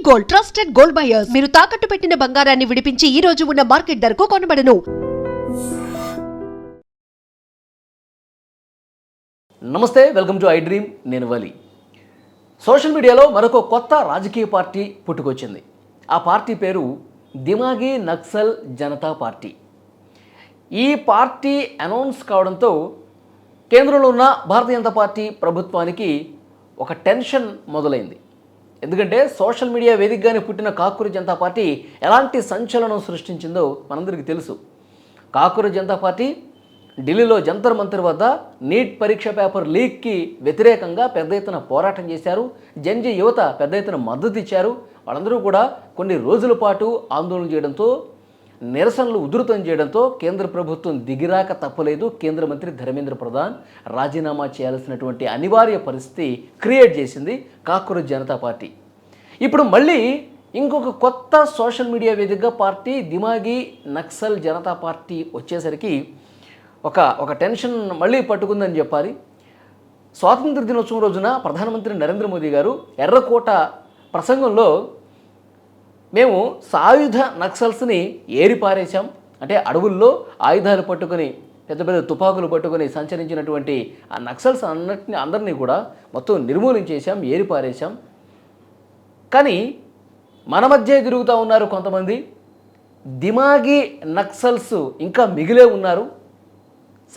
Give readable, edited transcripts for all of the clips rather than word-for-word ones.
Gold, trusted gold buyers. మీరు తాకట్టు పెట్టిన బంగారాన్ని విడిపించి ఈ రోజు ఉన్న మార్కెట్ ధరకు కొనబడను. నమస్తే, వెల్కమ్ టు ఐ డ్రీమ్. నేను వలి. సోషల్ మీడియాలో మరొక కొత్త రాజకీయ పార్టీ పుట్టుకొచ్చింది. ఆ పార్టీ పేరు దిమాగి నక్సల్ జనతా పార్టీ. ఈ పార్టీ అనౌన్స్ కావడంతో కేంద్రంలో ఉన్న భారతీయ జనతా పార్టీ ప్రభుత్వానికి ఒక టెన్షన్ మొదలైంది. ఎందుకంటే సోషల్ మీడియా వేదికగానే పుట్టిన కాకూరి జనతా పార్టీ ఎలాంటి సంచలనం సృష్టించిందో మనందరికీ తెలుసు. కాకూరి జనతా పార్టీ ఢిల్లీలో జంతర్ మంతర్ వద్ద నీట్ పరీక్ష పేపర్ లీక్కి వ్యతిరేకంగా పెద్ద ఎత్తున పోరాటం చేశారు. జంజీ యువత పెద్ద ఎత్తున మద్దతు ఇచ్చారు. వాళ్ళందరూ కూడా కొన్ని రోజుల పాటు ఆందోళన చేయడంతో, నిరసనలు ఉధృతం చేయడంతో కేంద్ర ప్రభుత్వం దిగిరాక తప్పలేదు. కేంద్ర మంత్రి ధర్మేంద్ర ప్రధాన్ రాజీనామా చేయాల్సినటువంటి అనివార్య పరిస్థితి క్రియేట్ చేసింది కాకూరి జనతా పార్టీ. ఇప్పుడు మళ్ళీ ఇంకొక కొత్త సోషల్ మీడియా వేదికగా పార్టీ దిమాగి నక్సల్ జనతా పార్టీ వచ్చేసరికి ఒక టెన్షన్ మళ్ళీ పట్టుకుందని చెప్పాలి. స్వాతంత్ర దినోత్సవం రోజున ప్రధానమంత్రి నరేంద్ర మోదీ గారు ఎర్రకోట ప్రసంగంలో మేము సాయుధ నక్సల్స్ని ఏరిపారేశాం, అంటే అడవుల్లో ఆయుధాలు పట్టుకొని పెద్ద పెద్ద తుపాకులు పట్టుకొని సంచరించినటువంటి ఆ నక్సల్స్ అందరినీ కూడా మొత్తం నిర్మూలించేశాం, ఏరిపారేశాం. కానీ మన మధ్య తిరుగుతూ ఉన్నారు కొంతమంది దిమాగి నక్సల్స్, ఇంకా మిగిలే ఉన్నారు.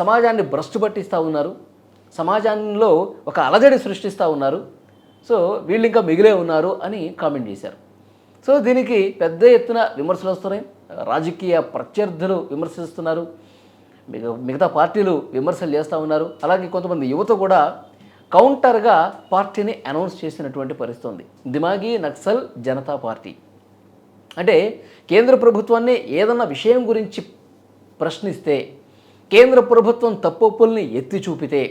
సమాజాన్ని భ్రష్టు పట్టిస్తూ ఉన్నారు, సమాజంలో ఒక అలజడి సృష్టిస్తూ ఉన్నారు. సో వీళ్ళు ఇంకా మిగిలే ఉన్నారు అని కామెంట్ చేశారు. సో దీనికి పెద్ద ఎత్తున విమర్శలు వస్తున్నాయి. రాజకీయ ప్రత్యర్థులు విమర్శిస్తున్నారు, మిగతా పార్టీలు విమర్శలు చేస్తూ ఉన్నారు. అలాగే కొంతమంది యువత కూడా కౌంటర్గా పార్టీని అనౌన్స్ చేసినటువంటి పరిస్థితి ఉంది. దిమాగి నక్సల్ జనతా పార్టీ అంటే కేంద్ర ప్రభుత్వాన్ని ఏదన్నా విషయం గురించి ప్రశ్నిస్తే, కేంద్ర ప్రభుత్వం తప్పొప్పుల్ని ఎత్తి చూపితే,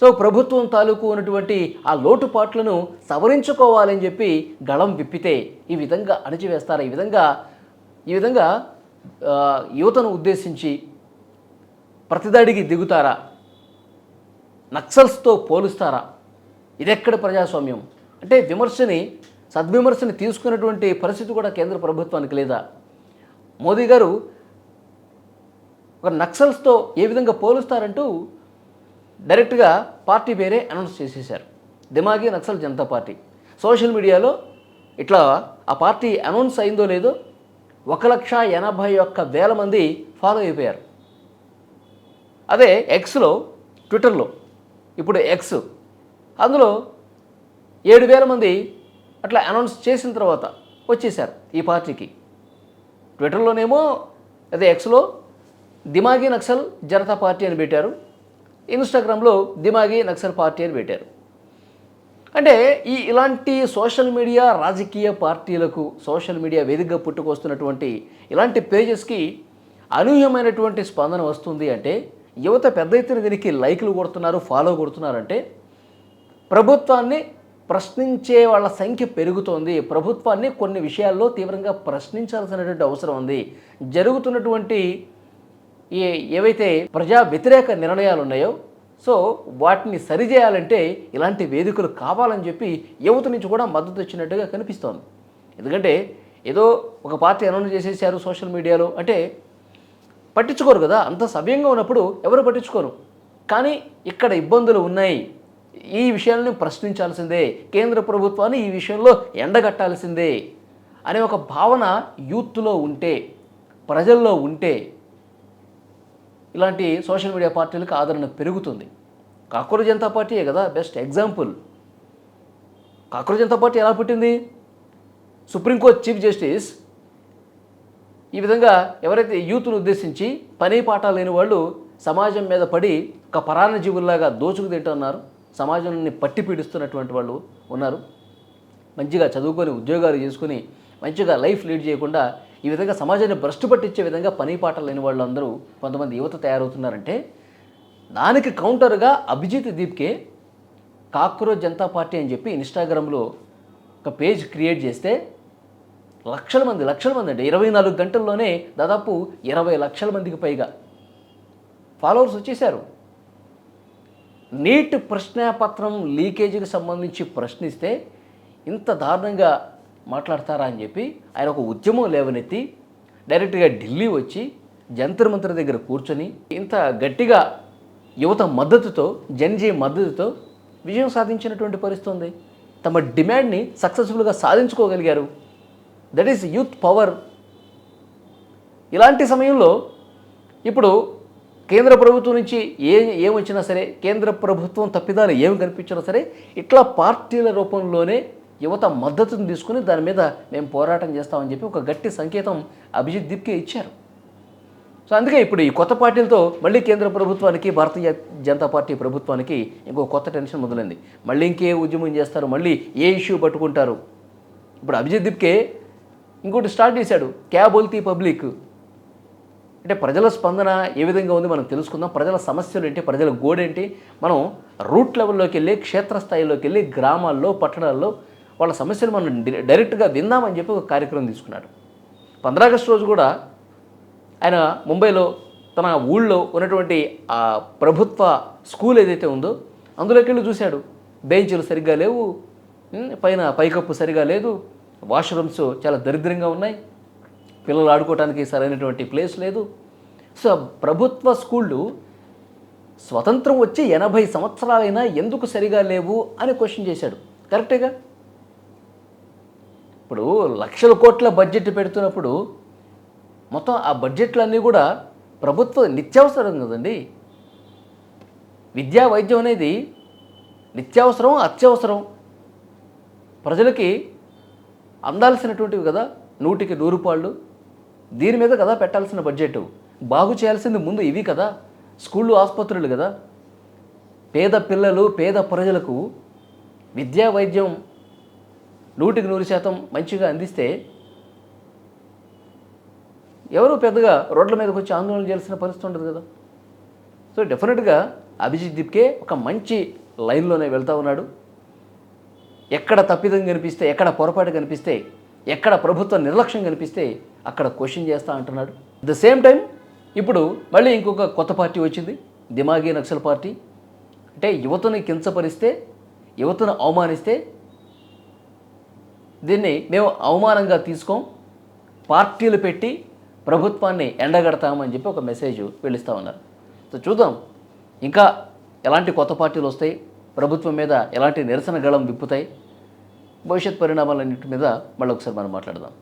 సో ప్రభుత్వం తాలూకు ఉన్నటువంటి ఆ లోటుపాట్లను సవరించుకోవాలని చెప్పి గళం విప్పితే ఈ విధంగా అణచివేస్తారా? ఈ విధంగా యువతను ఉద్దేశించి ప్రతిదాడికి దిగుతారా? నక్సల్స్తో పోలుస్తారా? ఇదెక్కడ ప్రజాస్వామ్యం? అంటే సద్విమర్శని తీసుకున్నటువంటి పరిస్థితి కూడా కేంద్ర ప్రభుత్వానికి లేదా? మోదీ గారు ఒక నక్సల్స్తో ఏ విధంగా పోలుస్తారంటూ డైరెక్ట్గా పార్టీ పేరే అనౌన్స్ చేసేశారు, దిమాగి నక్సల్ జనతా పార్టీ. సోషల్ మీడియాలో ఇట్లా ఆ పార్టీ అనౌన్స్ అయిందో లేదో 1,81,000 మంది ఫాలో అయిపోయారు. అదే ఎక్స్లో, ట్విట్టర్లో, ఇప్పుడు ఎక్స్, అందులో 7,000 మంది అట్లా అనౌన్స్ చేసిన తర్వాత వచ్చేసారు ఈ పార్టీకి. ట్విట్టర్లోనేమో అదే ఎక్స్లో దిమాగి నక్సల్ జనతా పార్టీ అని పెట్టారు, ఇన్స్టాగ్రామ్లో దిమాగి నక్సల్ పార్టీ అని పెట్టారు. అంటే ఇలాంటి సోషల్ మీడియా రాజకీయ పార్టీలకు, సోషల్ మీడియా వేదికగా పుట్టుకొస్తున్నటువంటి ఇలాంటి పేజెస్కి అనూహ్యమైనటువంటి స్పందన వస్తుంది. అంటే యువత పెద్ద ఎత్తున దీనికి లైక్లు కొడుతున్నారు, ఫాలో కొడుతున్నారంటే ప్రభుత్వాన్ని ప్రశ్నించే వాళ్ళ సంఖ్య పెరుగుతోంది. ప్రభుత్వాన్ని కొన్ని విషయాల్లో తీవ్రంగా ప్రశ్నించాల్సినటువంటి అవసరం ఉంది. జరుగుతున్నటువంటి ఏవైతే ప్రజా వ్యతిరేక నిర్ణయాలు ఉన్నాయో, సో వాటిని సరిచేయాలంటే ఇలాంటి వేదికలు కావాలని చెప్పి యువత నుంచి కూడా మద్దతు వచ్చినట్టుగా కనిపిస్తోంది. ఎందుకంటే ఏదో ఒక పార్టీ అనౌన్స్ చేసేసారు సోషల్ మీడియాలో అంటే పట్టించుకోరు కదా, అంత సవ్యంగా ఉన్నప్పుడు ఎవరు పట్టించుకోరు. కానీ ఇక్కడ ఇబ్బందులు ఉన్నాయి, ఈ విషయాలను ప్రశ్నించాల్సిందే, కేంద్ర ప్రభుత్వాన్ని ఈ విషయంలో ఎండగట్టాల్సిందే అనే ఒక భావన యూత్లో ఉంటే, ప్రజల్లో ఉంటే ఇలాంటి సోషల్ మీడియా పార్టీలకు ఆదరణ పెరుగుతుంది. కాకూరి జనతా పార్టీయే కదా best example. Kakori Janata party ఎలా పుట్టింది? సుప్రీంకోర్టు చీఫ్ జస్టిస్ ఈ విధంగా ఎవరైతే యూత్ను ఉద్దేశించి పని పాఠాలు లేని వాళ్ళు సమాజం మీద పడి ఒక పరాన్న జీవుల్లాగా దోచుకు తింటున్నారు, సమాజాన్ని పట్టి పీడిస్తున్నటువంటి వాళ్ళు ఉన్నారు. మంచిగా చదువుకొని ఉద్యోగాలు చేసుకుని మంచిగా లైఫ్ లీడ్ చేయకుండా ఈ విధంగా సమాజాన్ని భ్రష్టు పట్టించే విధంగా పని పాటలు లేని వాళ్ళు అందరూ కొంతమంది యువత తయారవుతున్నారంటే దానికి కౌంటర్గా అభిజిత్ దీప్కే కాకూరి జనతా పార్టీ అని చెప్పి ఇన్స్టాగ్రామ్లో ఒక పేజ్ క్రియేట్ చేస్తే లక్షల మంది అంటే 24 గంటల్లోనే దాదాపు 20 లక్షల మందికి పైగా ఫాలోవర్స్ వచ్చేసారు. నీట్ ప్రశ్నాపత్రం లీకేజీకి సంబంధించి ప్రశ్నిస్తే ఇంత దారుణంగా మాట్లాడతారా అని చెప్పి ఆయన ఒక ఉద్యమం లేవనెత్తి డైరెక్ట్గా ఢిల్లీ వచ్చి జంతర్ మంతర్ దగ్గర కూర్చొని ఇంత గట్టిగా యువత మద్దతుతో జన్జీ మద్దతుతో విజయం సాధించినటువంటి పరిస్థితి ఉంది. తమ డిమాండ్ని సక్సెస్ఫుల్గా సాధించుకోగలిగారు. That is youth power. ఇలాంటి సమయంలో ఇప్పుడు కేంద్ర ప్రభుత్వం నుంచి ఏం వచ్చినా సరే, కేంద్ర ప్రభుత్వం తప్పిదాలు ఏమి కనిపించినా సరే, ఇట్లా పార్టీల రూపంలోనే యువత మద్దతును తీసుకుని దాని మీద మేము పోరాటం చేస్తామని చెప్పి ఒక గట్టి సంకేతం అభిజిత్ దీప్కే ఇచ్చారు. సో అందుకే ఇప్పుడు ఈ కొత్త పార్టీలతో మళ్ళీ కేంద్ర ప్రభుత్వానికి, భారతీయ జనతా పార్టీ ప్రభుత్వానికి ఇంకో కొత్త టెన్షన్ మొదలైంది. మళ్ళీ ఇంకే ఉద్యమం చేస్తారు, మళ్ళీ ఏ ఇష్యూ పట్టుకుంటారు. ఇప్పుడు అభిజిత్ దీప్కే ఇంకోటి స్టార్ట్ చేశాడు, క్యా బోల్తీ పబ్లిక్. అంటే ప్రజల స్పందన ఏ విధంగా ఉంది మనం తెలుసుకుందాం. ప్రజల సమస్యలు ఏంటి, ప్రజల గోడేంటి, మనం రూట్ లెవెల్లోకి వెళ్ళి, క్షేత్రస్థాయిలోకి వెళ్ళి, గ్రామాల్లో, పట్టణాల్లో వాళ్ళ సమస్యలు మనం డైరెక్ట్గా విందామని చెప్పి ఒక కార్యక్రమం తీసుకున్నాడు. 15 ఆగస్టు రోజు కూడా ఆయన ముంబైలో తన ఊళ్ళో ఉన్నటువంటి ఆ ప్రభుత్వ స్కూల్ ఏదైతే ఉందో అందులోకి వెళ్ళి చూశాడు. బెంచీలు సరిగ్గా లేవు, పైకప్పు సరిగా లేదు, వాష్రూమ్స్ చాలా దరిద్రంగా ఉన్నాయి, పిల్లలు ఆడుకోవడానికి సరైనటువంటి ప్లేస్ లేదు. సో ప్రభుత్వ స్కూళ్ళు స్వతంత్రం వచ్చి 80 సంవత్సరాలైనా ఎందుకు సరిగా లేవు అని క్వశ్చన్ చేశాడు. కరెక్టేగా? ఇప్పుడు లక్షల కోట్ల బడ్జెట్ పెడుతున్నప్పుడు మొత్తం ఆ బడ్జెట్లన్నీ కూడా ప్రభుత్వ నిత్యావసరం కదండి. విద్యా వైద్యం అనేది నిత్యావసరం, అత్యవసరం, ప్రజలకి అందాల్సినటువంటివి కదా. 100కి 100 రూపాయలు దీని మీద కదా పెట్టాల్సిన బడ్జెట్. బాగు చేయాల్సింది ముందు ఇవి కదా, స్కూళ్ళు, ఆసుపత్రులు కదా. పేద పిల్లలు, పేద ప్రజలకు విద్యా వైద్యం 100కి 100% మంచిగా అందిస్తే ఎవరు పెద్దగా రోడ్ల మీదకి వచ్చి ఆందోళన చేయాల్సిన పరిస్థితి ఉండదు కదా. సో డెఫినెట్గా అభిజిత్ దీప్కే ఒక మంచి లైన్లోనే వెళ్తూ ఉన్నాడు. ఎక్కడ తప్పిదం కనిపిస్తే, ఎక్కడ పొరపాటు కనిపిస్తే, ఎక్కడ ప్రభుత్వ నిర్లక్ష్యం కనిపిస్తే అక్కడ క్వశ్చన్ చేస్తా అంటున్నాడు. అట్ ద సేమ్ టైం ఇప్పుడు మళ్ళీ ఇంకొక కొత్త పార్టీ వచ్చింది, దిమాగీ నక్సల్ పార్టీ. అంటే యువతను కించపరిస్తే, యువతను అవమానిస్తే దీన్ని మేము అవమానంగా తీసుకోం, పార్టీలు పెట్టి ప్రభుత్వాన్ని ఎండగడతామని చెప్పి ఒక మెసేజ్ వెళ్ళిస్తూ ఉన్నారు. సో చూద్దాం ఇంకా ఎలాంటి కొత్త పార్టీలు వస్తాయి, ప్రభుత్వం మీద ఎలాంటి నిరసన గళం విప్పుతాయి, భవిష్యత్ పరిణామాలన్నింటి మీద మళ్ళీ ఒకసారి మనం మాట్లాడదాం.